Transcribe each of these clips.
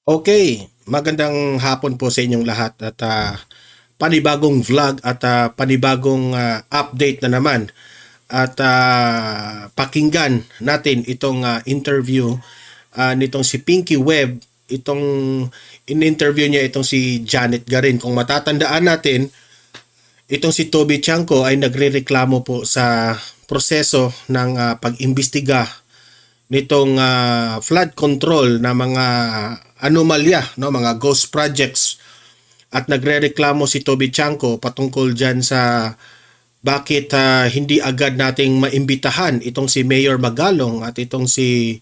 Okay, magandang hapon po sa inyong lahat at panibagong vlog at panibagong update na naman at pakinggan natin itong interview nitong si Pinky Webb, itong in-interview niya itong si Janet Garin. Kung matatandaan natin, itong si Toby Tiangco ay nagrereklamo po sa proseso ng pag-imbestiga nitong flood control na mga anomalya, no, mga ghost projects, at nagrereklamo si Toby Tiangco patungkol diyan sa bakit hindi agad nating maimbitahan itong si Mayor Magalong at itong si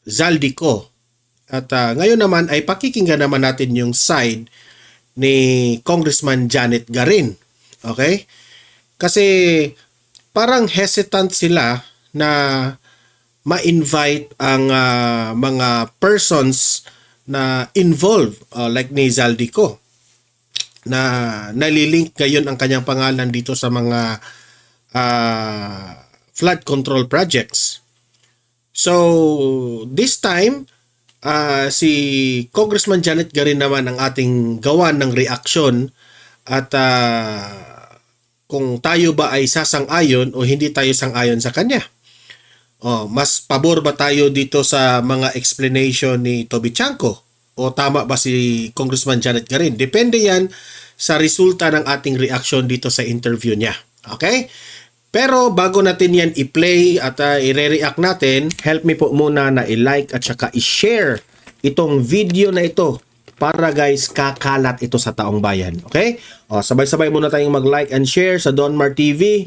Zaldico. At ngayon naman ay pakikinggan naman natin yung side ni Congressman Janet Garin. Okay? Kasi parang hesitant sila na ma-invite ang mga persons na involved like ni Zaldico na nalilink ngayon ang kanyang pangalan dito sa mga flood control projects. So this time si Congressman Janet Garin naman ang ating gawan ng reaksyon at kung tayo ba ay sasang-ayon o hindi tayo sang-ayon sa kanya. Mas pabor ba tayo dito sa mga explanation ni Toby Tiangco? O tama ba si Congressman Janet Garin? Depende yan sa resulta ng ating reaction dito sa interview niya. Okay? Pero bago natin yan i-play at i-react natin, help me po muna na i-like at saka i-share itong video na ito para guys kakalat ito sa taong bayan. Okay? Sabay-sabay muna tayong mag-like and share sa Donmar TV.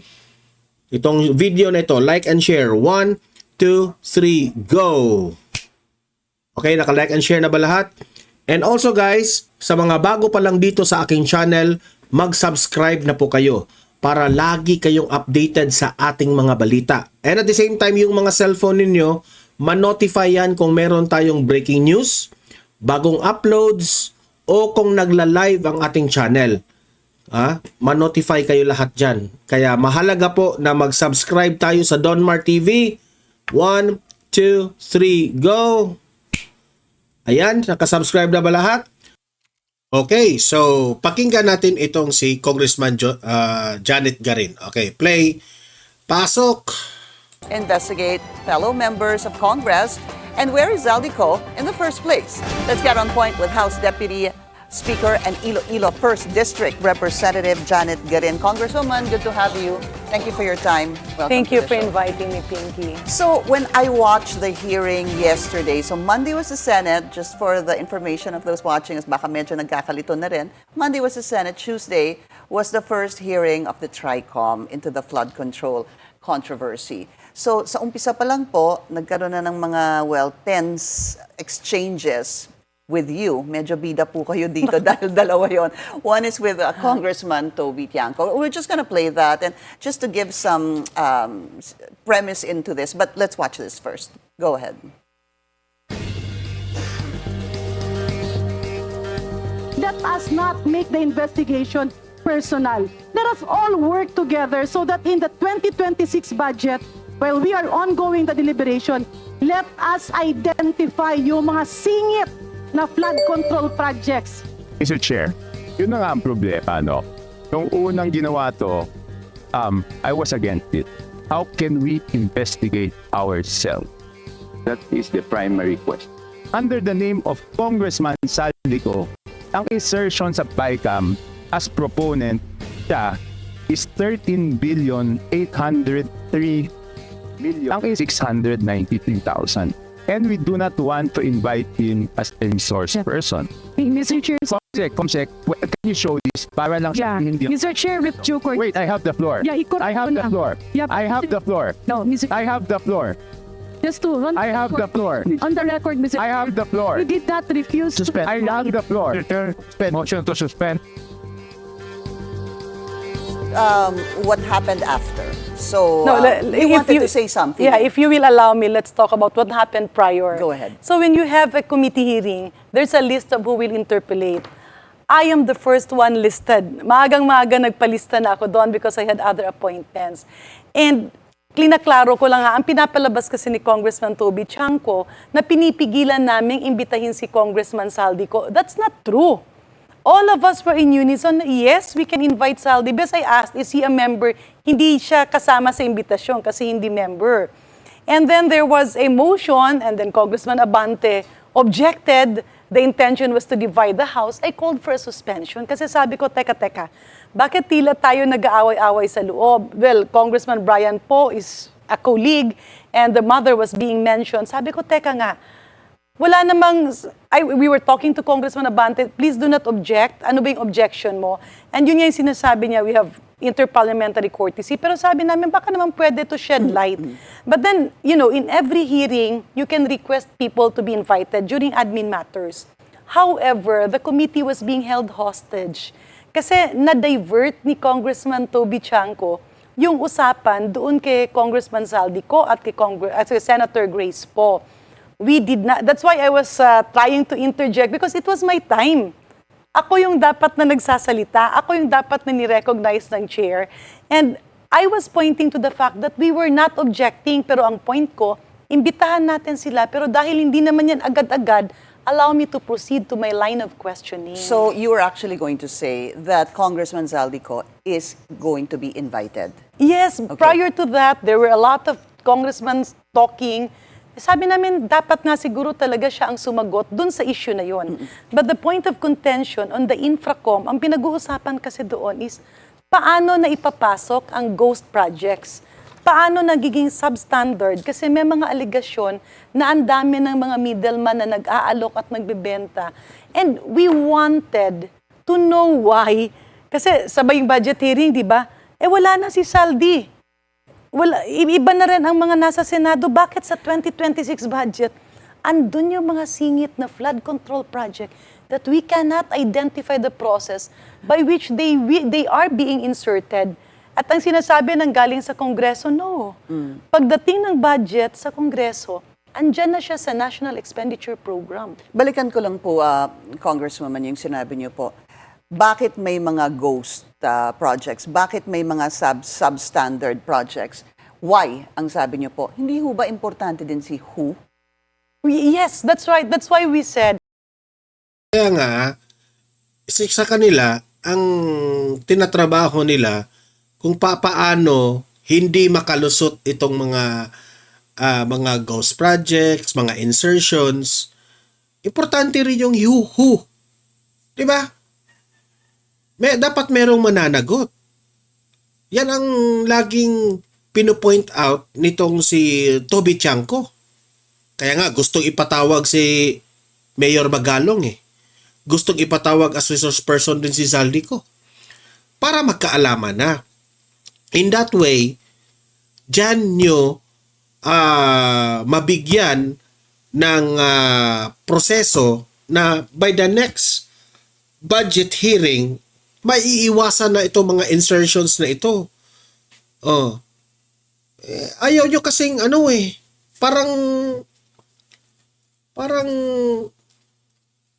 Itong video na ito, like and share. 1, 2, 3, go! Okay, naka-like and share na ba lahat? And also guys, sa mga bago pa lang dito sa aking channel, mag-subscribe na po kayo para lagi kayong updated sa ating mga balita. And at the same time, yung mga cellphone ninyo, ma-notify yan kung meron tayong breaking news, bagong uploads, o kung nagla-live ang ating channel. Ma-notify kayo lahat dyan. Kaya mahalaga po na mag-subscribe tayo sa Donmar TV. 1, 2, 3, go! Ayan, nakasubscribe na ba lahat? Okay, so pakinggan natin itong si Congressman Janet Garin. Okay, play. Pasok! Investigate fellow members of Congress. And where is Zaldico in the first place? Let's get on point with House Deputy Speaker and Iloilo 1st District Representative Janet Garin. Congresswoman, good to have you. Thank you for your time. Welcome. Thank you for inviting me, Pinky. So when I watched the hearing yesterday, so Monday was the Senate, just for the information of those watching, as baka medyo nagkakalito na rin. Monday was the Senate, Tuesday was the first hearing of the TRICOM into the flood control controversy. So sa umpisa pa lang po, nagkaroon na ng mga, tense exchanges with you. Medyo bida po kayo dito dahil dalawa yon. One is with Congressman Toby Tiangco. We're just gonna play that and just to give some premise into this, but let's watch this first. Go ahead. Let us not make the investigation personal. Let us all work together so that in the 2026 budget, while we are ongoing the deliberation, let us identify yung mga singit na flood control projects. Mr. Chair, yun na nga ang problema, no? Nung unang ginawa to, I was against it. How can we investigate ourselves? That is the primary question. Under the name of Congressman Zaldico, ang insertion sa BICAM as proponent siya is 13,803,693,000. And we do not want to invite him as a resource person. Mr. Chair, Comsec, can you show this? Para lang hindi. Mr. Chair, with due court. Wait, I have the floor. Yeah, I have the floor. Yep. I have the floor. No, Mr. I have the floor. Just to run I have the floor. on the record, Mr. I have the floor. You did not refuse Suspend. I have the floor. Motion to suspend. What happened after? So No, you wanted to say something. Yeah, if you will allow me, let's talk about what happened prior. Go ahead. So when you have a committee hearing, there's a list of who will interpellate. I am the first one listed. Maagang-maaga nagpalista na ako doon because I had other appointments. And klinaklaro ko lang nga, ang pinapalabas kasi ni Congressman Toby Tiangco na pinipigilan naming imbitahin si Congressman Zaldico. That's not true. All of us were in unison. Yes, we can invite Zaldi. Because I asked, is he a member? Hindi siya kasama sa imbitasyon kasi hindi member. And then there was a motion, and then Congressman Abante objected. The intention was to divide the House. I called for a suspension kasi sabi ko, teka, bakit tila tayo nag-aaway-away sa loob? Well, Congressman Brian Po is a colleague and the mother was being mentioned. Sabi ko, teka nga, wala namang, we were talking to Congressman Abante, please do not object. Ano ba yung objection mo? And yun nga yung sinasabi niya, we have interparliamentary courtesy. Pero sabi namin, baka naman pwede to shed light. But then, you know, in every hearing, you can request people to be invited during admin matters. However, the committee was being held hostage. Kasi na-divert ni Congressman Toby Tiangco yung usapan doon kay Congressman Zaldico at kay Senator Grace po. We did not, that's why I was trying to interject because it was my time. Ako yung dapat na nagsasalita, ako yung dapat na ni-recognize ng chair. And I was pointing to the fact that we were not objecting, pero ang point ko, imbitahan natin sila, pero dahil hindi naman yan agad-agad, allow me to proceed to my line of questioning. So you were actually going to say that Congressman Zaldico is going to be invited? Yes, prior to that, there were a lot of congressmen talking. Sabi namin, dapat nga siguro talaga siya ang sumagot dun sa issue na yon. But the point of contention on the infracom, ang pinag-uusapan kasi doon is paano na ipapasok ang ghost projects? Paano nagiging substandard? Kasi may mga aligasyon na ang dami ng mga middleman na nag-aalok at nagbebenta. And we wanted to know why. Kasi sabay yung budget hearing, di ba? Wala na si Zaldy. Wala, iba na rin ang mga nasa Senado. Bakit sa 2026 budget, andun yung mga singit na flood control project that we cannot identify the process by which they are being inserted. At ang sinasabi ng galing sa Kongreso, no. Pagdating ng budget sa Kongreso, andyan na siya sa National Expenditure Program. Balikan ko lang po, Congresswoman, yung sinabi niyo po. Bakit may mga ghost projects? Bakit may mga substandard projects? Why, ang sabi niyo po? Hindi ho ba importante din si who? Yes, that's right. That's why we said. Kaya nga, sa kanila, ang tinatrabaho nila, kung paano hindi makalusot itong mga ghost projects, mga insertions. Importante rin yung who. Diba? Dapat merong mananagot. Yan ang laging pinopoint out nitong si Toby Tiangco. Kaya nga, gustong ipatawag si Mayor Magalong Gustong ipatawag as resource person din si Zaldico. Para magkaalaman na. In that way, dyan nyo mabigyan ng proseso na by the next budget hearing, maiiwasan na itong mga insertions na ito. Ayaw nyo kasing parang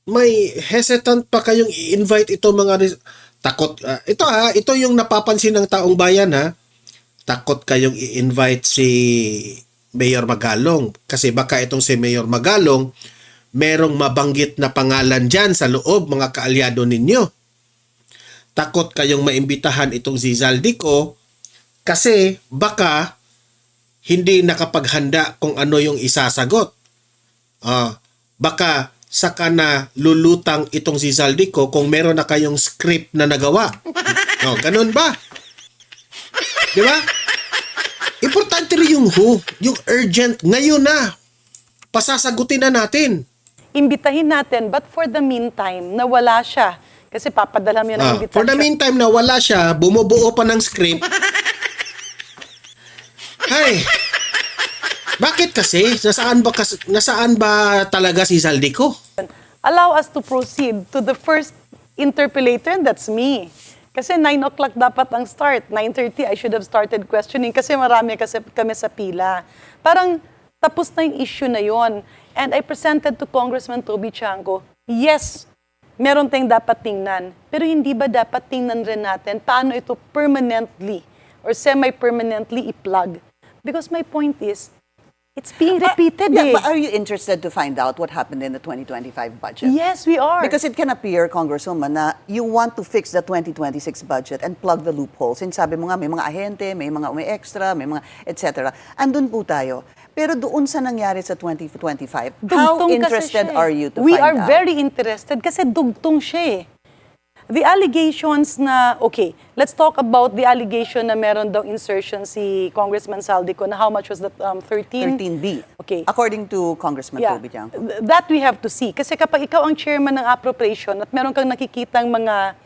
may hesitant pa kayong i-invite itong mga takot. Ito yung napapansin ng taong bayan Takot kayong i-invite si Mayor Magalong kasi baka itong si Mayor Magalong merong mabanggit na pangalan dyan sa loob, mga kaalyado ninyo. Takot kayong maimbitahan itong si Zaldico kasi baka hindi nakapaghanda kung ano yung isasagot. Baka saka na lulutang itong si Zaldico kung meron na kayong script na nagawa. Ganun ba? Di ba? Importante rin yung who, yung urgent. Ngayon na, pasasagutin na natin. Imbitahin natin, but for the meantime, nawala siya. Kasi papadala mo yan ang invitation. For the meantime, nawala siya, bumubuo pa ng script. Hay, bakit kasi? Nasaan ba talaga si Zaldico? Allow us to proceed to the first interpellator, and that's me. Kasi 9 o'clock dapat ang start. 9:30, I should have started questioning kasi marami kasi kami sa pila. Parang tapos na yung issue na yon. And I presented to Congressman Toby Tiangco, yes, meron tayong dapat tingnan. Pero hindi ba dapat tingnan rin natin paano ito permanently or semi-permanently i-plug? Because my point is, it's being repeated Yeah, eh. but are you interested to find out what happened in the 2025 budget? Yes, we are. Because it can appear, Congresswoman, na you want to fix the 2026 budget and plug the loopholes. And sabi mo nga, may mga ahente, may mga umi-extra, may mga etc. Andun po tayo. Pero doon sa nangyari sa 2025, how Dugtong kasi interested siya eh. are you to We find are out? very interested kasi dugtong siya eh. The allegations na, okay, let's talk about the allegation na meron daw insertion si Congressman Zaldico na how much was that, 13? 13B. Okay. According to Congressman Yeah, Toby Tiangco. that we have to see. Kasi kapag ikaw ang chairman ng appropriation at meron kang nakikitang mga,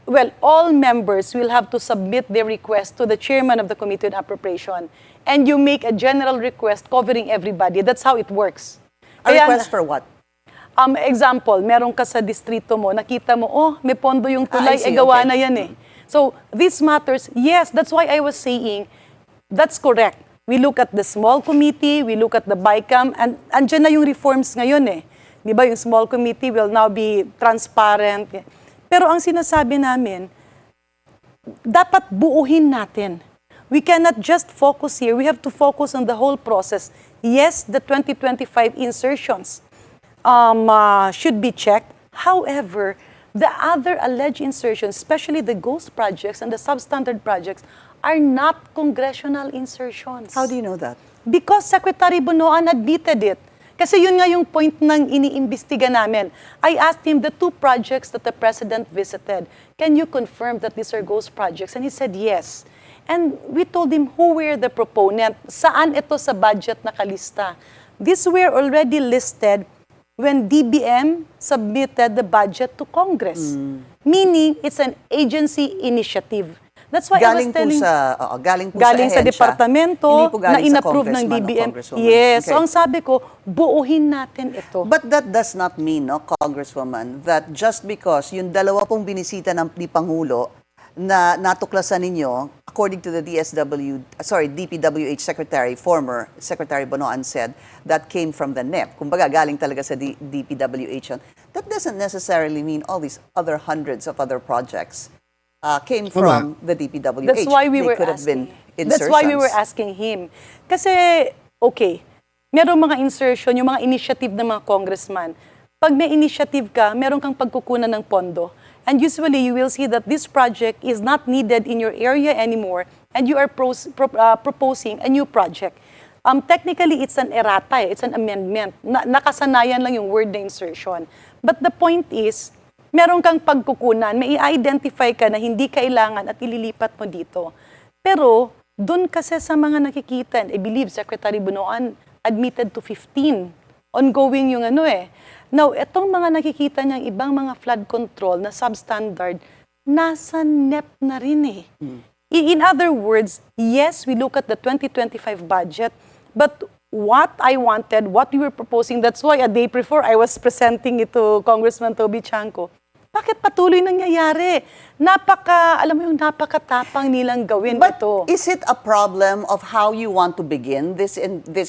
well, all members will have to submit their request to the chairman of the Committee on Appropriation. And you make a general request covering everybody. That's how it works. A Kaya request for what? Example, meron ka sa distrito mo, nakita mo, oh, may pondo yung tulay, I see, gawa okay. na yan eh. So, these matters, yes, that's why I was saying, that's correct. We look at the small committee, we look at the BICAM, and andyan na yung reforms ngayon eh. Di ba, yung small committee will now be transparent. Pero ang sinasabi namin, dapat buuhin natin. We cannot just focus here. We have to focus on the whole process. Yes, the 2025 insertions should be checked. However, the other alleged insertions, especially the ghost projects and the substandard projects, are not congressional insertions. How do you know that? Because Secretary Bonoan admitted it. Kasi yun nga yung point ng iniimbestiga namin. I asked him the 2 projects that the President visited, can you confirm that these are ghost projects? And he said yes. And we told him who were the proponent, saan ito sa budget nakalista. These were already listed when DBM submitted the budget to Congress. Meaning, it's an agency initiative. That's why I was telling... galing po galing sa sa ahensya, departamento hindi po na galing sa inapprove ng congressman o DBM. congresswoman. Yes. Okay. So ang sabi ko, buuhin natin ito. But that does not mean, no, Congresswoman, that just because yung dalawa pong binisita ng ni Pangulo na natuklasan ninyo, according to the DPWH Secretary, former Secretary Bonoan said, that came from the NEP. Kumbaga, galing talaga sa DPWH. That doesn't necessarily mean all these other hundreds of other projects came from the DPWH. That's why we They were could have been asking. That's why we were insertions. asking him. Kasi, okay, merong mga insertion, yung mga initiative ng mga congressman. Pag may initiative ka, meron kang pagkukunan ng pondo. And usually, you will see that this project is not needed in your area anymore, and you are proposing a new project. Technically, it's an errata, it's an amendment. Nakasanayan lang yung word na insertion. But the point is, meron kang pagkukunan, may i-identify ka na hindi kailangan at ililipat mo dito. Pero, dun kasi sa mga nakikita, I believe Secretary Bonoan admitted to 15. Ongoing yung ano eh. Now, itong mga nakikita niyang ibang mga flood control na substandard, nasa NEP na rin eh. In other words, yes, we look at the 2025 budget, but what I wanted, what we were proposing, that's why a day before I was presenting it to Congressman Toby Tiangco. Bakit patuloy nangyayari? Alam mo yung napakatapang nilang gawin But ito. is it a problem of how you want to begin this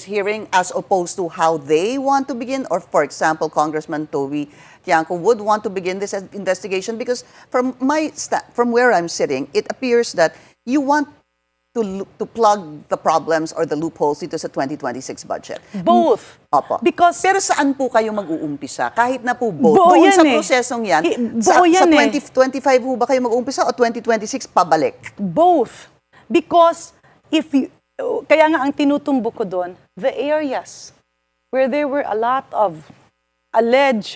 hearing as opposed to how they want to begin? Or, for example, Congressman Toby Tiangco would want to begin this investigation? Because from where I'm sitting, it appears that you want to plug the problems or the loopholes dito sa 2026 budget. Both. Opo. Because Pero saan po kayo mag-uumpisa? Kahit na po both. Buo Doon yan sa eh. prosesong yan, Buo yan sa eh. 2025 po ba kayo mag-uumpisa o 2026 pabalik? both. Because kaya nga ang tinutumbok ko doon, the areas where there were a lot of alleged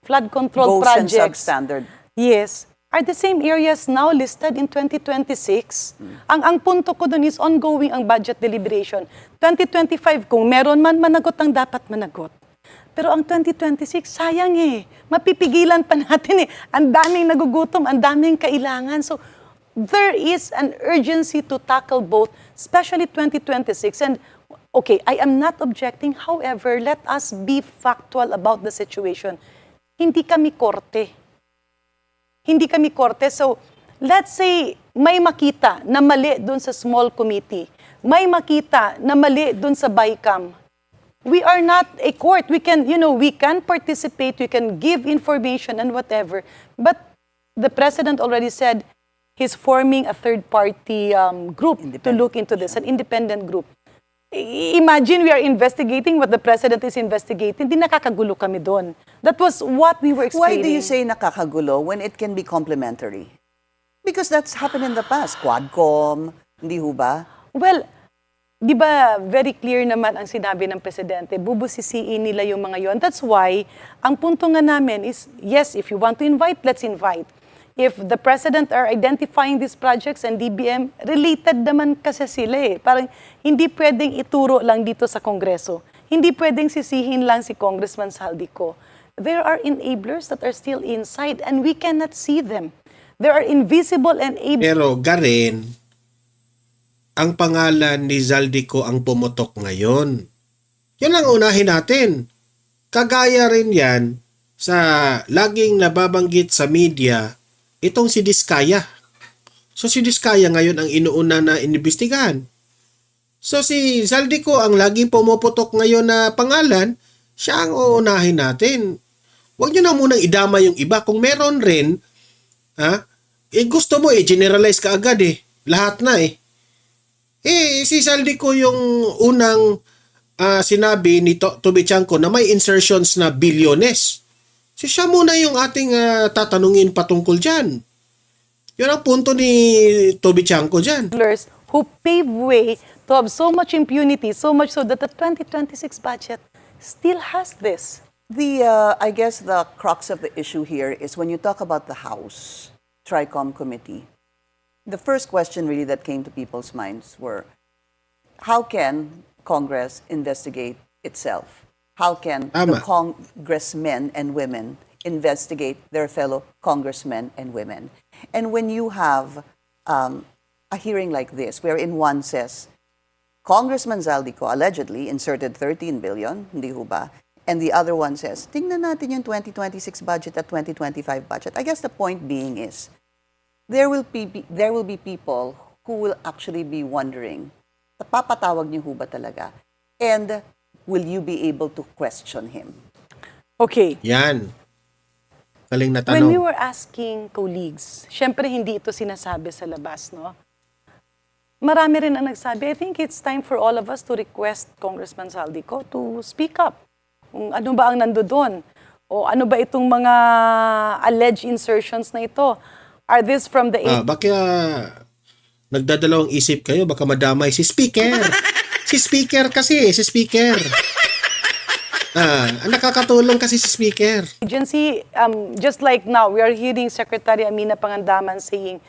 flood control Ghost and projects, substandard. yes, are the same areas now listed in 2026. Ang punto ko doon is ongoing ang budget deliberation. 2025, kung meron man managot ang dapat managot. Pero ang 2026, sayang eh. Mapipigilan pa natin eh. Ang daming nagugutom, ang daming kailangan. So, there is an urgency to tackle both, especially 2026. And, okay, I am not objecting. However, let us be factual about the situation. Hindi kami korte. Hindi kami korte. So, let's say, may makita na mali dun sa small committee. May makita na mali dun sa BICAM. We are not a court. We can participate, we can give information and whatever. But the President already said, he's forming a third-party group to Independent, look into this, an independent group. Imagine we are investigating what the president is investigating. Di nakakagulo kami doon. That was what we were Why explaining. do you say nakakagulo when it can be complementary? Because that's happened in the past. Quadcom, hindi ho ba? Well, di ba very clear naman ang sinabi ng presidente, bubusisiin nila yung mga yon. That's why, ang punto nga namin is, yes, if you want to invite, let's invite. If the president are identifying these projects and DBM, related naman kasi sila eh. Parang hindi pwedeng ituro lang dito sa Kongreso. Hindi pwedeng sisihin lang si Congressman Zaldico. There are enablers that are still inside and we cannot see them. There are invisible enablers. Pero Garin, ang pangalan ni Zaldico ang pumutok ngayon. Yan ang unahin natin. Kagaya rin yan sa laging nababanggit sa media, itong si Diskaya. So si Diskaya ngayon ang inuuna na inimbestigahan. So si Zaldico ang laging pumuputok ngayon na pangalan, siya ang uunahin natin. Huwag nyo na munang idama yung iba. Kung meron rin, gusto mo generalize ka agad lahat na si Zaldico yung unang sinabi ni Toby Tiangco na may insertions na bilyones. So siya muna yung ating tatanungin patungkol dyan. Yun ang punto ni Toby Tiangco dyan. Who pave way to have so much impunity, so much so that the 2026 budget still has this. I guess the crux of the issue here is when you talk about the House Tricom Committee, the first question really that came to people's minds were, how can Congress investigate itself? How can the congressmen and women investigate their fellow congressmen and women? And when you have a hearing like this, wherein one says, Congressman Zaldico allegedly inserted 13 billion, hindi ho ba? And the other one says, tingnan natin yung 2026 budget at 2025 budget. I guess the point being is, there will be people who will actually be wondering, papatawag niyo ho ba talaga? And will you be able to question him? Okay. Yan. Galing na When we tanong. were asking colleagues, syempre hindi ito sinasabi sa labas, no? Marami rin ang nagsabi, I think it's time for all of us to request Congressman Zaldico to speak up. Kung ano ba ang nando doon? O ano ba itong mga alleged insertions na ito? Are this from the... Baka nagdadalawang isip kayo, baka madamay si Speaker. Si Speaker kasi, si Speaker. Nakakatulong kasi si Speaker. agency, just like now, we are hearing Secretary Amina Pangandaman saying,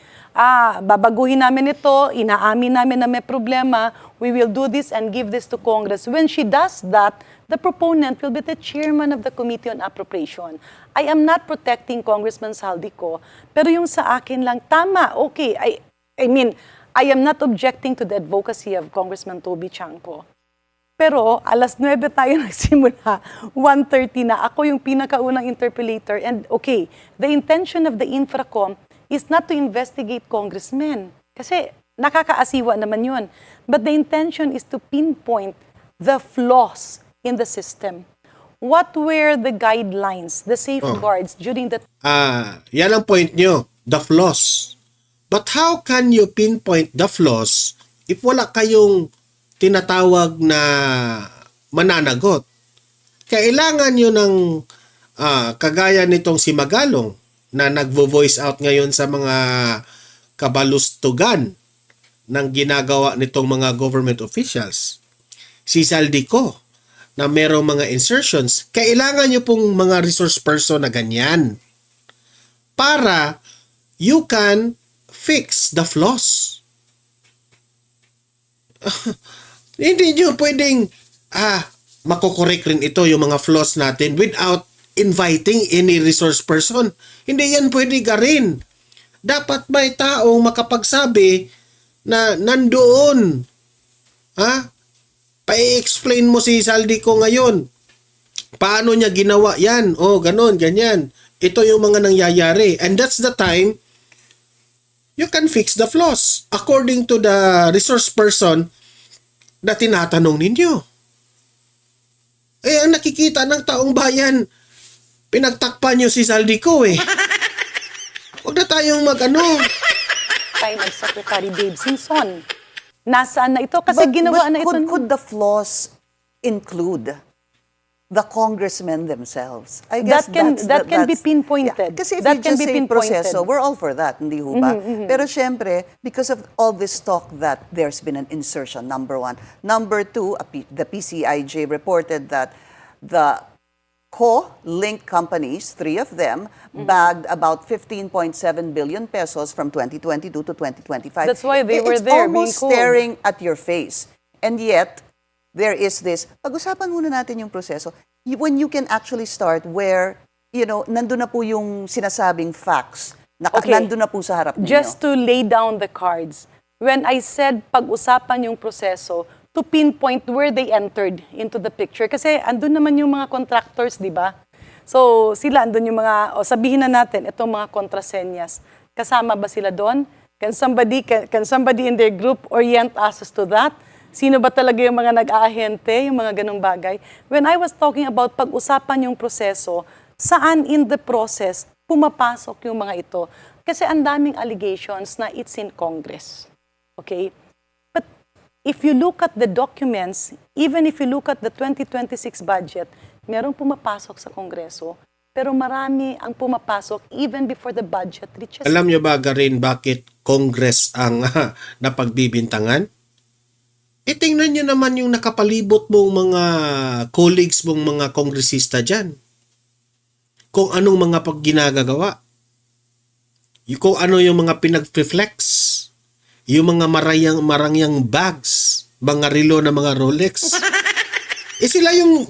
babaguhin namin ito, inaamin namin na may problema, we will do this and give this to Congress. When she does that, the proponent will be the chairman of the Committee on Appropriation. I am not protecting Congressman Zaldico, pero yung sa akin lang, tama, okay. I mean, I am not objecting to the advocacy of Congressman Toby Tiangco. Pero, alas 9 tayo nagsimula, 1:30 na. Ako yung pinakaunang interpellator. And okay, the intention of the Infracom is not to investigate congressmen. Kasi nakakaasiwa naman yun. But the intention is to pinpoint the flaws in the system. What were the guidelines, the safeguards during the... Yan ang point nyo, the flaws. But how can you pinpoint the flaws if wala kayong tinatawag na mananagot? Kailangan nyo ng kagaya nitong si Magalong na nagvo-voice out ngayon sa mga kabalustugan ng ginagawa nitong mga government officials. Si Zaldico na merong mga insertions, kailangan nyo pong mga resource person na ganyan para you can fix the flaws. Hindi nyo pwedeng makokorek rin ito yung mga flaws natin without inviting any resource person. Hindi yan pwede Garin. Dapat may taong makapagsabi na nandoon. Pa-explain mo si Zaldico ngayon. Paano niya ginawa yan? Ganon, ganyan. Ito yung mga nangyayari. And that's the time you can fix the flaws according to the resource person na tinatanong ninyo. Ang nakikita ng taong bayan, pinagtakpan nyo si Zaldico Huwag na tayong time as Secretary Dave Singson. Nasaan na ito? Kasi ginawa na ito. Could the flaws include the congressmen themselves? I guess That can be pinpointed. Yeah, kasi if That you can just be say pinpointed. proseso, we're all for that, hindi ho ba? Pero syempre, because of all this talk that there's been an insertion, number one. Number two, the PCIJ reported that the co-linked companies, 3 of them, bagged about 15.7 billion pesos from 2022 to 2025. That's why they were It's there, almost being cool. staring at your face. And yet, there is this, pag-usapan muna natin yung proseso, when you can actually start where, nandun na po yung sinasabing facts, Okay. nandun na po sa harap ninyo. Just to lay down the cards, when I said pag-usapan yung proseso, to pinpoint where they entered into the picture. Kasi andun naman yung mga contractors, di ba? So sila, andun yung mga, sabihin na natin, itong mga kontrasenyas. Kasama ba sila doon? Can somebody in their group orient us to that? Sino ba talaga yung mga nag-aahente, yung mga ganong bagay? When I was talking about pag-usapan yung proseso, saan in the process pumapasok yung mga ito? Kasi ang daming allegations na it's in Congress. Okay? But if you look at the documents, even if you look at the 2026 budget, merong pumapasok sa Kongreso, pero marami ang pumapasok even before the budget reaches. Alam niyo ba, Garin, bakit Congress ang napagbibintangan? Tingnan niyo naman yung nakapalibot mong mga colleagues mong mga kongresista dyan. Kung anong mga pagginagagawa. Kung ano yung mga pinag-flex. Yung mga marangyang bags. Mga relo na mga Rolex. Sila yung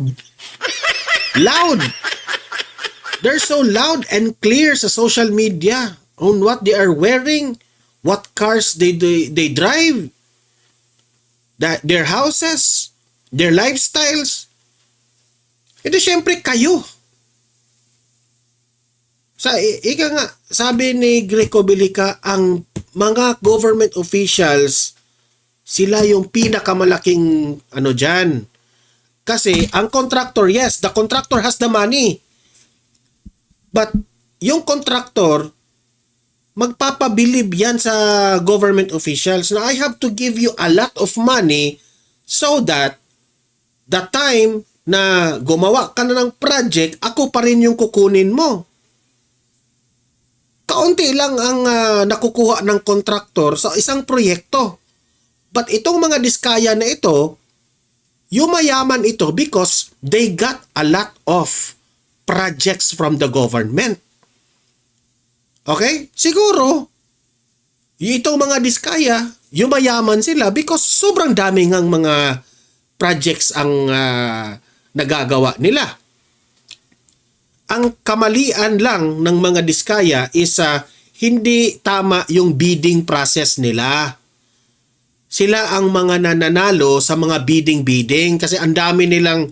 loud. They're so loud and clear sa social media on what they are wearing, what cars they drive, their houses, their lifestyles. Ito syempre kayo. Ika nga, sabi ni Greco Bilica, ang mga government officials, sila yung pinakamalaking dyan. Kasi ang contractor, yes, the contractor has the money. But yung contractor, magpapabilib yan sa government officials na I have to give you a lot of money so that the time na gumawa ka na ng project, ako pa rin yung kukunin mo. Kaunti lang ang nakukuha ng contractor sa isang proyekto. But itong mga diskaya na ito, yumayaman ito because they got a lot of projects from the government. Okay? Siguro, itong mga diskaya, yumayaman sila because sobrang daming ang mga projects ang nagagawa nila. Ang kamalian lang ng mga diskaya is hindi tama yung bidding process nila. Sila ang mga nananalo sa mga bidding kasi ang dami nilang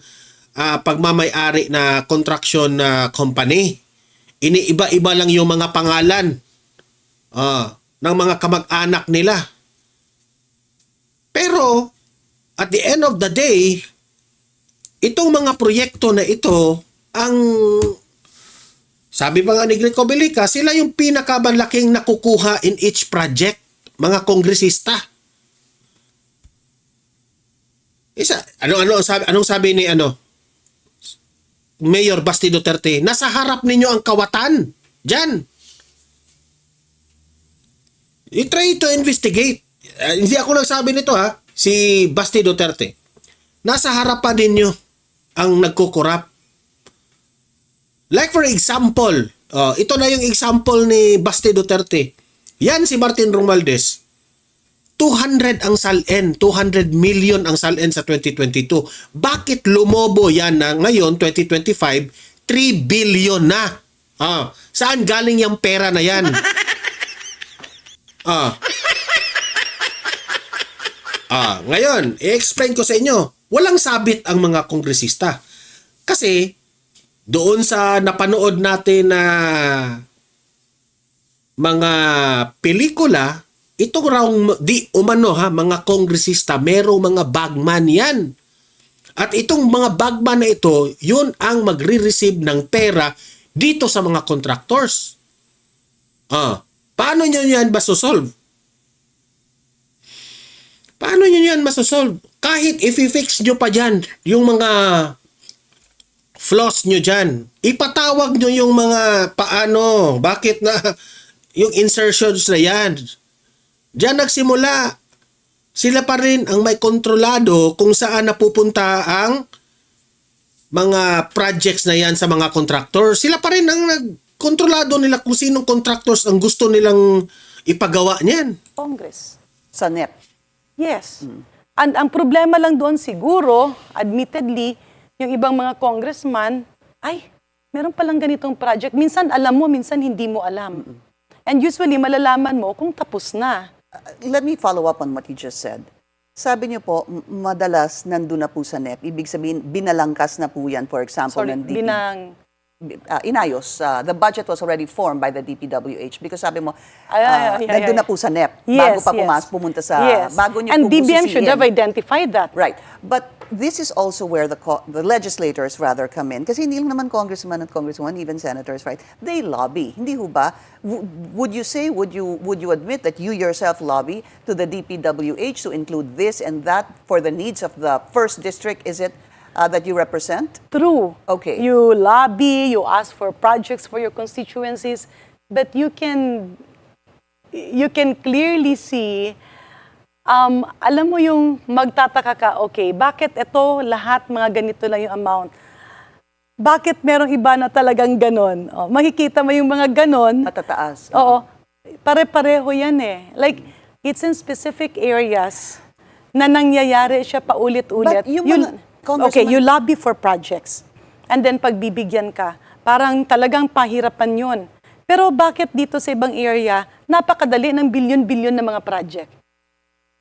pagmamay-ari na construction company. Iniiba-iba lang yung mga pangalan ng mga kamag-anak nila. Pero at the end of the day, itong mga proyekto na ito, ang sabi pa nga ni Greco Bilica, sila yung pinakamalaking nakukuha in each project, mga kongresista. Anong sabi ni Mayor Basti Duterte? Nasa harap ninyo ang kawatan. Diyan. I-try to investigate. Hindi ako nagsabi nito si Basti Duterte. Nasa harapan ninyo ang nagkukurap. Like for example, ito na yung example ni Basti Duterte. Yan si Martin Romualdez. 200 ang SALN, 200 million ang SALN sa 2022. Bakit lumobo yan na ngayon, 2025, 3 billion na? Saan galing yung pera na yan? Ngayon, i-explain ko sa inyo. Walang sabit ang mga kongresista. Kasi, doon sa napanood natin na mga pelikula, ito raw di umano mga kongresista, merong mga bagman yan. At itong mga bagman na ito, yun ang magre-receive ng pera dito sa mga contractors. Paano nyo yan ba susolve? Paano nyo yan masosolve? Kahit i-fix nyo pa dyan, yung mga flaws nyo dyan, ipatawag nyo yung mga paano, bakit na, yung insertions na yan. Diyan nagsimula. Sila pa rin ang may kontrolado kung saan napupunta ang mga projects na yan sa mga contractor. Sila pa rin ang nagkontrolado nila kung sinong contractors ang gusto nilang ipagawa niyan. Congress. Sa NEP. Yes. And ang problema lang doon siguro, admittedly, yung ibang mga congressman, ay, meron palang ganitong project. Minsan alam mo, minsan hindi mo alam. And usually, malalaman mo kung tapos na. Let me follow up on what you just said. Sabi niyo po, madalas nandun na po sa NEP. Ibig sabihin, binalangkas na po yan, for example, Sorry, ng inayos. The budget was already formed by the DPWH because sabi mo, nandun na po sa NEP. Bago pa pumunta sa, bago niyo And po DBM should busisiin. have identified that. Right. But this is also where the legislators rather come in. Kasi hindi lang naman congressman at congresswoman, even senators, right? They lobby. Hindi ho ba? Would you say, would you admit that you yourself lobby to the DPWH to include this and that for the needs of the first district, is it, that you represent? True. Okay. You lobby, you ask for projects for your constituencies, but you can clearly see, alam mo yung magtataka ka, okay, bakit ito lahat mga ganito lang yung amount? Bakit merong iba na talagang ganon? Makikita mo yung mga ganon. Matataas. Oo. Pare-pareho yan eh. Like, it's in specific areas na nangyayari siya paulit-ulit. But yung mga congressman- Okay, you lobby for projects. And then pagbibigyan ka, parang talagang pahirapan yun. Pero bakit dito sa ibang area, napakadali ng bilyon-bilyon na mga project?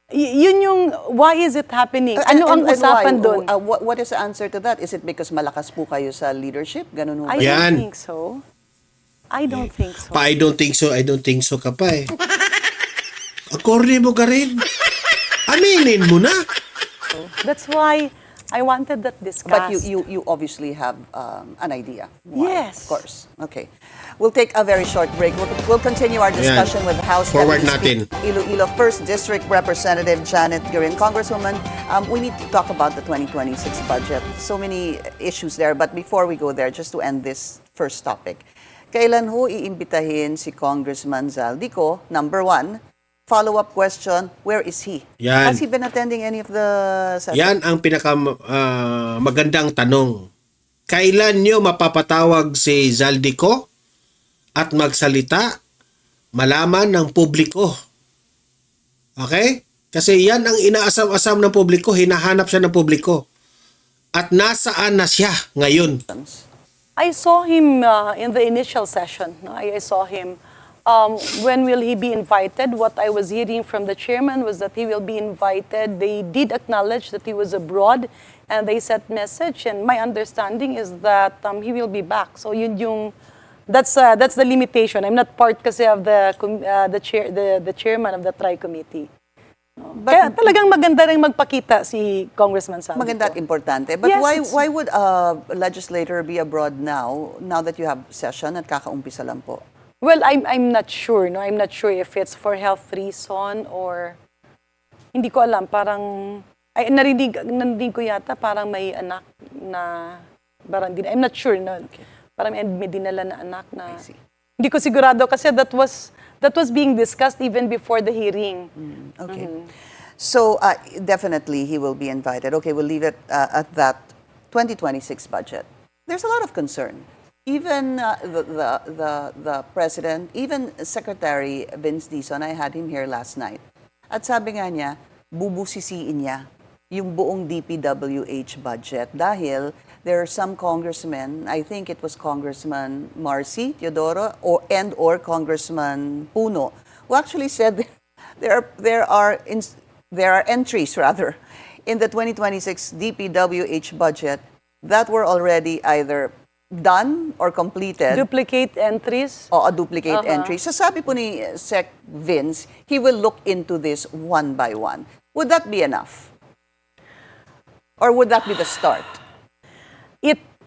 Yun yung, why is it happening? Ano ang usapan doon? What is the answer to that? Is it because malakas po kayo sa leadership? Ganun ho ba? I Yan. don't think so. I don't think so. I don't think so ka pa eh. According mo ka rin. Aminin mo na. That's why I wanted that discussed. But you obviously have an idea. Why, Yes. Of course. Okay. We'll take a very short break. We'll continue our discussion with House Forward Deputy natin. Speaker Iloilo 1st District Representative Janet Garin. Congresswoman, we need to talk about the 2026 budget. So many issues there. But before we go there, just to end this first topic, kailan ho iimbitahin si Congressman Zaldico? Number one. Follow-up question, where is he? Yan. Has he been attending any of the sessions? Yan ang pinaka magandang tanong. Kailan nyo mapapatawag si Zaldico at magsalita, malaman ng publiko? Okay? Kasi yan ang inaasam-asam ng publiko, hinahanap siya ng publiko. At nasaan na siya ngayon? I saw him in the initial session. No? I saw him. When will he be invited? What I was hearing from the chairman was that he will be invited. They did acknowledge that he was abroad and they sent message. And my understanding is that he will be back. So yun yung, that's the limitation. I'm not part kasi of the chairman of the tri-committee. Kaya talagang maganda rin magpakita si Congressman Zaldico. Maganda at importante. But Yes, why would a legislator be abroad now that you have session at kakaumpisa lang po? Well, I'm not sure. No, I'm not sure if it's for health reason or hindi ko alam. Parang ay narinig ko yata parang may anak na parang I'm not sure. No, parang may dinala na anak na. Hindi ko sigurado kasi that was being discussed even before the hearing. Okay. So definitely he will be invited. Okay, we'll leave it at that. 2026 budget. There's a lot of concern. Even the president, even Secretary Vince Dizon, I had him here last night. At sabi nga niya, bubusisiin niya yung buong DPWH budget dahil there are some congressmen, I think it was Congressman Marcy Teodoro or Congressman Puno, who actually said there are entries rather in the 2026 DPWH budget that were already either done or completed. Duplicate entries. O a duplicate entry. So sabi po ni Sec Vince, he will look into this one by one. Would that be enough? Or would that be the start?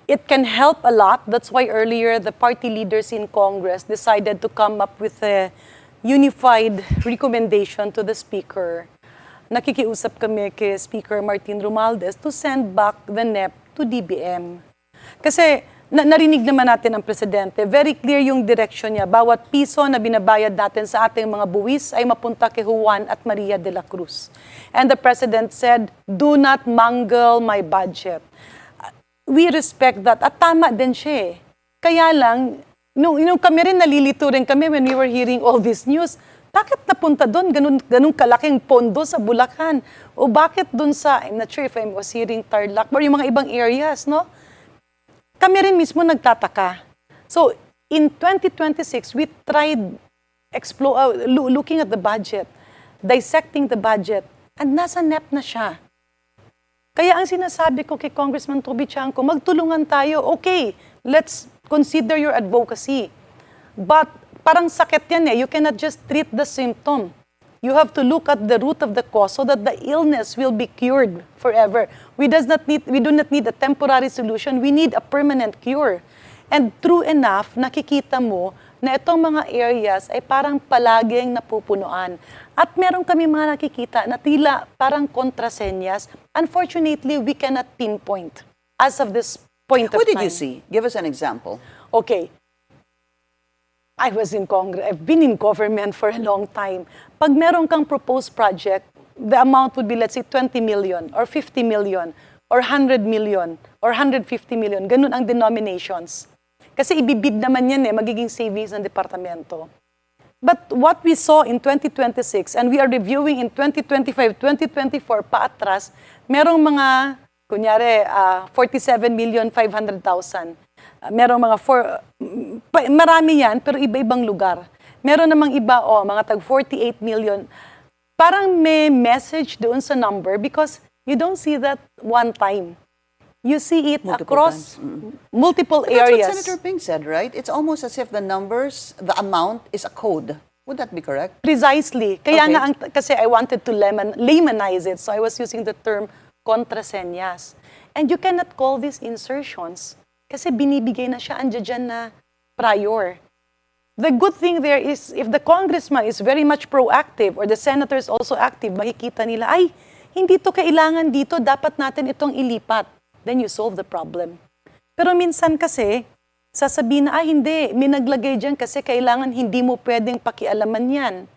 It can help a lot. That's why earlier the party leaders in Congress decided to come up with a unified recommendation to the Speaker nakikiusap kami kay Speaker Martin Romualdez to send back the NEP to DBM. Kasi narinig naman natin ang Presidente, very clear yung direction niya. Bawat piso na binabayad natin sa ating mga buwis ay mapunta kay Juan at Maria de la Cruz. And the President said, do not mangle my budget. We respect that. At tama din siya eh. Kaya lang, nung kami rin nalilito rin kami when we were hearing all this news, bakit napunta doon ganun kalaking pondo sa Bulacan? O bakit doon sa, I'm not sure if I was hearing Tarlac, or yung mga ibang areas, no? Kami rin mismo nagtataka. So, in 2026, we tried looking at the budget, dissecting the budget, and nasa NEP na siya. Kaya ang sinasabi ko kay Congressman Toby Tiangco, magtulungan tayo. Okay, let's consider your advocacy. But parang sakit yan eh. You cannot just treat the symptom. You have to look at the root of the cause so that the illness will be cured forever. We do not need a temporary solution. We need a permanent cure. And true enough, nakikita mo na itong mga areas ay parang palaging napupunuan. At meron kami mga nakikita na tila parang kontrasenyas. Unfortunately, we cannot pinpoint as of this point of time. What did you see? Give us an example. Okay. I was in Congress. I've been in government for a long time. Pag meron kang proposed project, the amount would be, let's say, 20 million or 50 million or 100 million or 150 million. Ganun ang denominations. Kasi ibibid naman yan eh, magiging savings ng departamento. But what we saw in 2026 and we are reviewing in 2025, 2024 paatras, merong mga, kunyari, 47,500,000. Merong mga marami yan, pero iba-ibang lugar. Meron namang iba, mga tag 48 million. Parang may message doon sa number because you don't see that one time. You see it across multiple But areas. that's what Senator Ping said, right? It's almost as if the numbers, the amount is a code. Would that be correct? Precisely. Kaya Okay. nga, kasi I wanted to lemonize it, so I was using the term contrasenyas. And you cannot call these insertions kasi binibigay na siya, andyan dyan na prior. The good thing there is, if the congressman is very much proactive or the senator is also active, makikita nila, ay, hindi to kailangan dito, dapat natin itong ilipat. Then you solve the problem. Pero minsan kasi, sasabihin na, ay hindi, may naglagay dyan kasi kailangan hindi mo pwedeng pakialaman yan.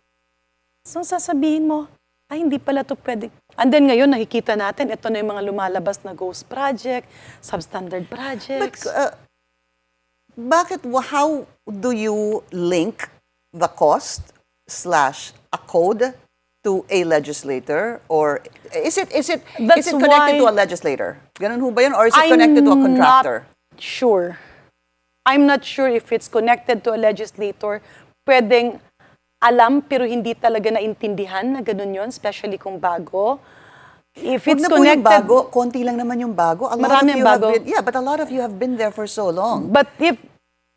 So sasabihin mo, ay hindi pala to pwedeng. And then ngayon nakikita natin, ito na yung mga lumalabas na ghost project, substandard projects. But how do you link the cost / a code to a legislator? Or is it connected to a legislator? Ganun ho ba yun? Or is it connected to a contractor? I'm not sure. I'm not sure if it's connected to a legislator. Pwedeng alam pero hindi talaga naintindihan na ganun yun, especially kung bago. If Huwag it's na po yung connected, bago, konti lang naman yung bago. Marami ang bago. But a lot of you have been there for so long. but if,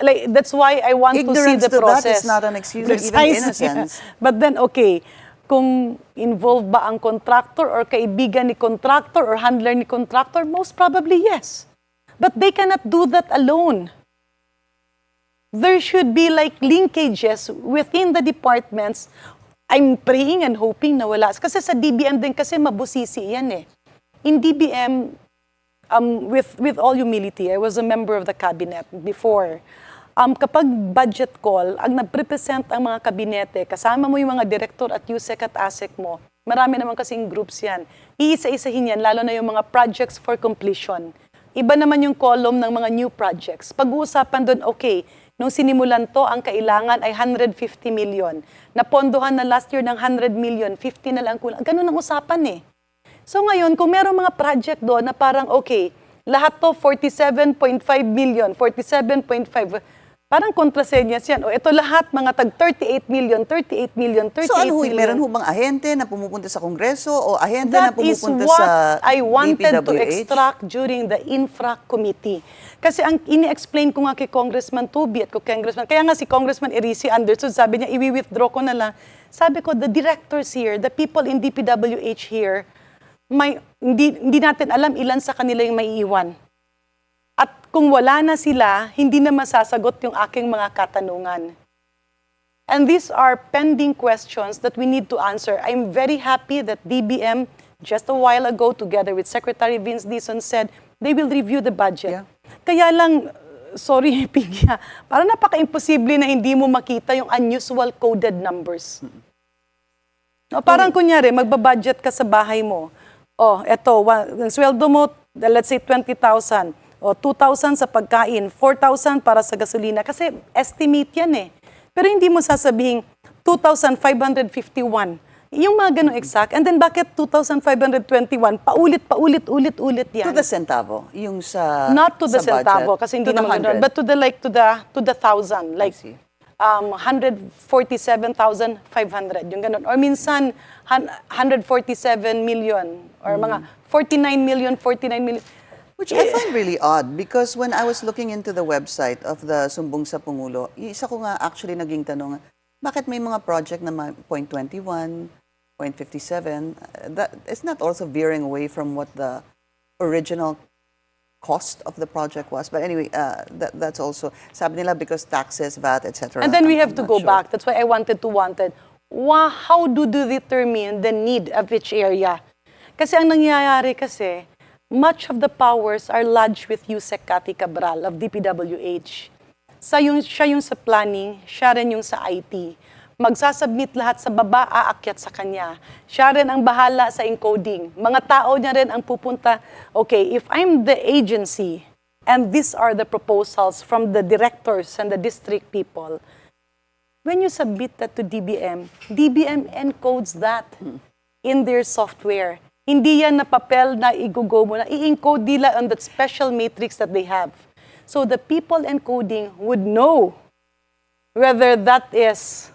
like, that's why I want to see Ignorance the to that process. is not an excuse of even Precisely. innocence. But then, okay, kung involved ba ang contractor or kaibigan ni contractor or handler ni contractor, most probably yes. But they cannot do that alone. There should be like linkages within the departments. I'm praying and hoping na wala. Kasi sa DBM din kasi mabusisi yan eh. In DBM, with all humility, I was a member of the cabinet before. Kapag budget call, ang nag-represent ang mga kabinete, kasama mo yung mga director at USEC at ASEC mo, marami naman kasing groups yan. Iisa-isahin yan, lalo na yung mga projects for completion. Iba naman yung column ng mga new projects. Pag-uusapan doon, okay, nung sinimulan to, ang kailangan ay 150 million. Napondohan na last year ng 100 million, 50 na lang kulang. Ganun ang usapan eh. So ngayon, kung meron mga project doon na parang, okay, lahat to 47.5 million, 47.5, parang kontrasenyas yan. O ito lahat, mga tag 38 million, 38 million, 38 So ano ho, million. meron ho bang ahente na pumupunta sa Kongreso o ahente na That is pumupunta what sa I wanted to DPWH? extract during the infra committee. Kasi ang ini-explain ko nga kay Congressman Toby at kay Congressman, kaya nga si Congressman Erisi understood, sabi niya, i-withdraw ko na lang. Sabi ko, the directors here, the people in DPWH here, hindi natin alam ilan sa kanila yung maiiwan. At kung wala na sila, hindi na masasagot yung aking mga katanungan. And these are pending questions that we need to answer. I'm very happy that DBM, just a while ago, together with Secretary Vince Dizon, said they will review the budget. Yeah. Kaya lang, sorry, Pigya, parang napaka-imposible na hindi mo makita yung unusual coded numbers. No, parang kunyari, magbabudget ka sa bahay mo. Oh, eto, ang sweldo mo, let's say 20,000. O 2,000 sa pagkain, 4,000 para sa gasolina. Kasi estimate yan eh. Pero hindi mo sasabihin 2,551. Yung mga ganong exact. And then bakit 2,521? Paulit yan. To the centavo, yung sa Not to the sa budget. centavo, kasi hindi To the naman ganun. 100. But to the thousand. Like, see. 147,500. Yung ganun. Or minsan, 147 million. Or mga 49 million. Which I find really odd because when I was looking into the website of the Sumbong sa Pangulo, isa ko nga actually naging tanong, bakit may mga project na 0.21, 0.57? That is not also veering away from what the original cost of the project was. But anyway, that's also, sabi nila because taxes, VAT, etc. And then we have I'm to not go sure. back. That's why I wanted. How do they determine the need of each area? Kasi ang nangyayari kasi, much of the powers are lodged with Yusek Cathy Cabral of DPWH. Siya yung sa planning, siya rin yung sa IT. Magsasubmit lahat sa baba, aakyat sa kanya. Siya rin ang bahala sa encoding. Mga tao niya rin ang pupunta, okay, if I'm the agency, and these are the proposals from the directors and the district people, when you submit that to DBM, DBM encodes that in their software. Hindi yan na papel na i-go mo na. I-encode nila on that special matrix that they have. So the people encoding would know whether that is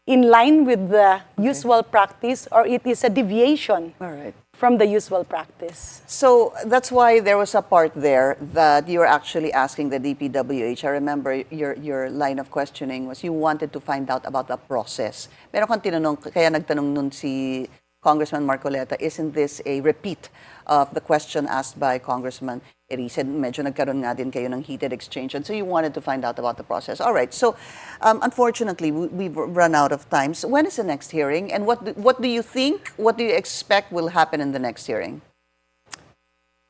in line with the usual practice or it is a deviation All right. from the usual practice. So that's why there was a part there that you were actually asking the DPWH. I remember your line of questioning was you wanted to find out about the process. Meron kang tinanong, kaya nagtanong nun si Congressman Marcoleta, isn't this a repeat of the question asked by Congressman Neri? Said medyo nagkaroon nga din kayo ng heated exchange, and so you wanted to find out about the process. All right, so unfortunately, we've run out of time. So when is the next hearing, and what do you think, what do you expect will happen in the next hearing?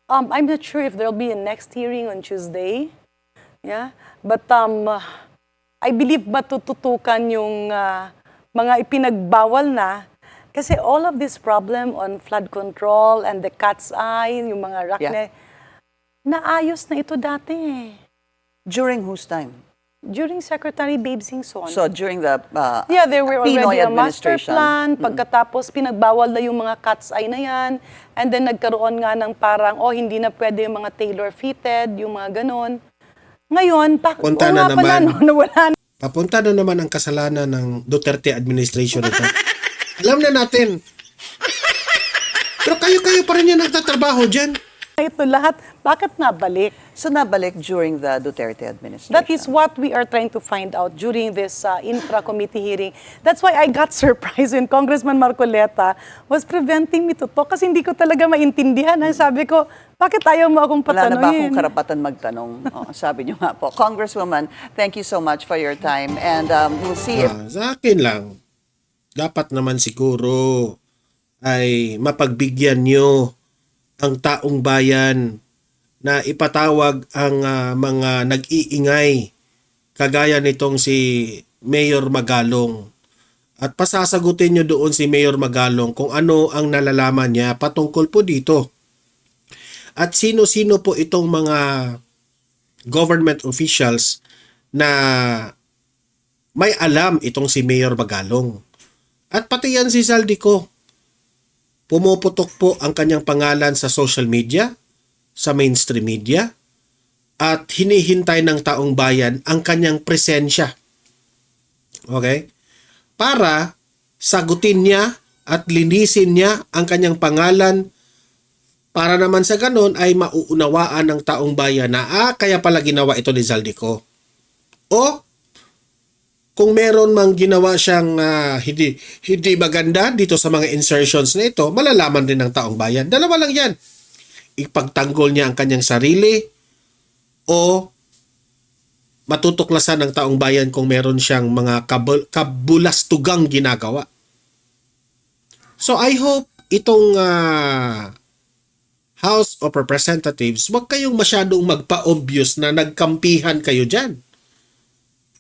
I'm not sure if there'll be a next hearing on Tuesday. Yeah, but I believe matututukan yung mga ipinagbawal na. Kasi all of this problem on flood control and the cat's eye, yung mga rock naayos na ito dati eh. During whose time? During Secretary Babe Singson. So during the there were already Pinoy a master administration. plan. Pagkatapos, pinagbawal na yung mga cat's eye na yan. And then nagkaroon nga ng parang, hindi na pwede yung mga tailor-fitted, yung mga ganon. Ngayon, Punta na naman. Nawala na. Papunta na naman ang kasalanan ng Duterte administration ito. Alam na natin. Pero kayo pa rin yan nagtatrabaho dyan. Ito lahat, bakit nabalik? So nabalik during the Duterte administration. That is what we are trying to find out during this infra committee hearing. That's why I got surprised when Congressman Marcoleta was preventing me to talk kasi hindi ko talaga maintindihan. Sabi ko, bakit ayaw mo akong Wala na ba akong patanuin? karapatan magtanong? Sabi niyo nga po. Congresswoman, thank you so much for your time, and we'll see if Sa akin lang, dapat naman siguro ay mapagbigyan nyo ang taong bayan na ipatawag ang mga nag-iingay kagaya nitong si Mayor Magalong at pasasagutin nyo doon si Mayor Magalong kung ano ang nalalaman niya patungkol po dito. At sino-sino po itong mga government officials na may alam itong si Mayor Magalong. At pati yan si Zaldico. Pumuputok po ang kanyang pangalan sa social media, sa mainstream media, at hinihintay ng taong bayan ang kanyang presensya. Okay? Para sagutin niya at linisin niya ang kanyang pangalan para naman sa ganon ay mauunawaan ng taong bayan na kaya pala ginawa ito ni Zaldico. O kung meron mang ginawa siyang hindi maganda dito sa mga insertions na ito, malalaman din ng taong bayan. Dalawa lang yan. Ipagtanggol niya ang kanyang sarili o matutuklasan ng taong bayan kung meron siyang mga kabulastugang ginagawa. So I hope itong House of Representatives, wag kayong masyadong magpa-obvious na nagkampihan kayo dyan.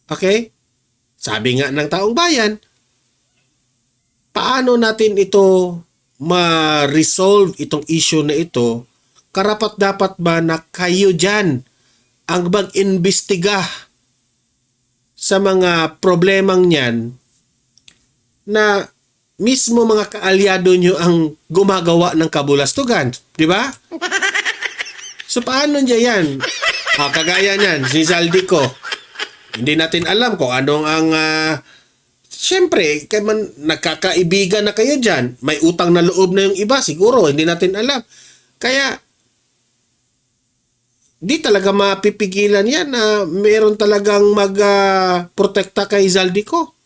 Okay? Sabi nga ng taong bayan, paano natin ito ma-resolve itong issue na ito? Karapat-dapat ba na kayo dyan ang mag-imbestiga sa mga problemang yan na mismo mga kaalyado nyo ang gumagawa ng kabulastugan? Di ba? So paano niya yan? Kagaya niyan, si Zaldico. Hindi natin alam kung anong ang... Siyempre, nagkakaibigan na kayo dyan. May utang na loob na yung iba, siguro. Hindi natin alam. Kaya, di talaga mapipigilan yan na meron talagang mag-protekta kay Zaldico.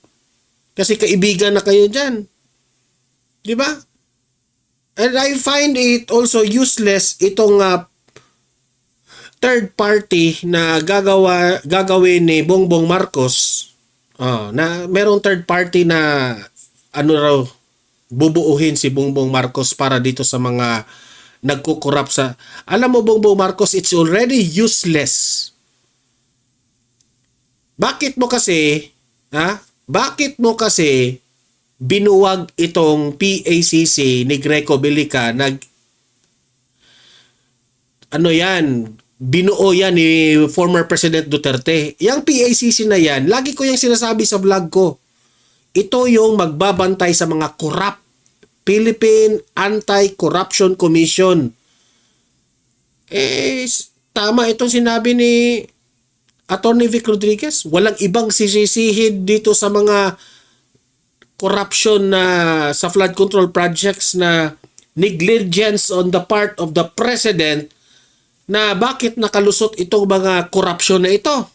Kasi kaibigan na kayo dyan. Di ba? And I find it also useless itong third party na gagawin ni Bongbong Marcos. Na merong third party na bubuuhin si Bongbong Marcos para dito sa mga nagkukurap sa... Alam mo, Bongbong Marcos, it's already useless. Bakit mo kasi binuwag itong PACC ni Greco Bilica binuo yan ni former President Duterte. Yang PACC na yan, lagi ko yung sinasabi sa vlog ko. Ito yung magbabantay sa mga corrupt. Philippine Anti-Corruption Commission. Tama itong sinabi ni Attorney Vic Rodriguez. Walang ibang sisisihid dito sa mga corruption na sa flood control projects na negligence on the part of the President na bakit nakalusot itong mga corruption na ito.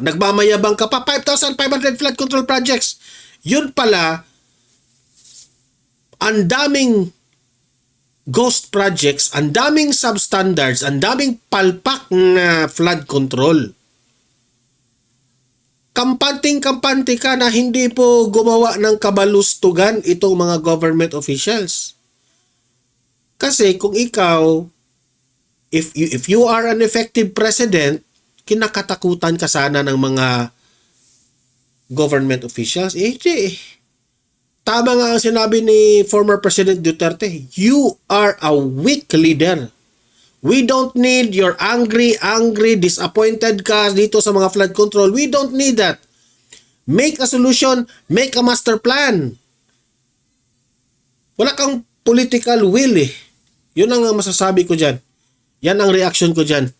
Nagmamayabang ka pa, 5,500 flood control projects. Yun pala, ang daming ghost projects, ang daming substandards, ang daming palpak na flood control. Kampante ka na hindi po gumawa ng kabalustugan itong mga government officials. Kasi kung ikaw, if you are an effective president, kinakatakutan ka sana ng mga government officials. Tama nga ang sinabi ni former President Duterte, you are a weak leader. We don't need your angry, disappointed ka dito sa mga flood control. We don't need that. Make a solution, make a master plan. Wala kang political will eh. Yun ang masasabi ko dyan. Yan ang reaction ko dyan.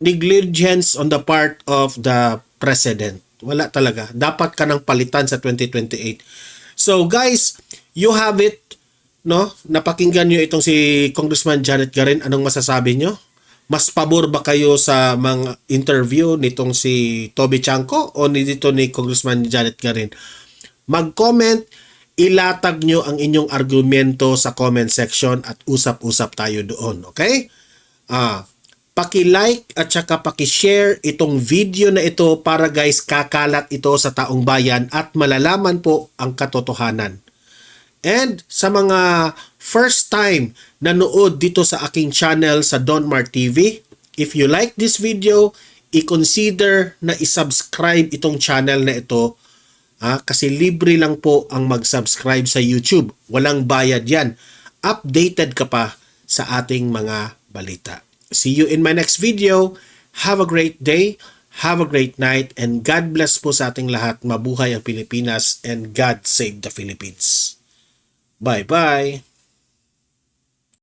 Negligence on the part of the President. Wala talaga. Dapat ka nang palitan sa 2028. So guys, you have it, no? Napakinggan nyo itong si Congressman Janet Garin. Anong masasabi nyo? Mas pabor ba kayo sa mga interview nitong si Toby Tiangco o nito ni Congressman Janet Garin? Mag-comment, ilatag nyo ang inyong argumento sa comment section at usap-usap tayo doon. Okay? Paki-like at saka paki-share itong video na ito para guys kakalat ito sa taong bayan at malalaman po ang katotohanan. And sa mga first time nanood dito sa aking channel sa Donmar TV, if you like this video, i-consider na i-subscribe itong channel na ito kasi libre lang po ang mag-subscribe sa YouTube. Walang bayad yan. Updated ka pa sa ating mga balita. See you in my next video. Have a great day, have a great night, and God bless po sa ating lahat. Mabuhay ang Pilipinas and God save the Philippines. Bye-bye.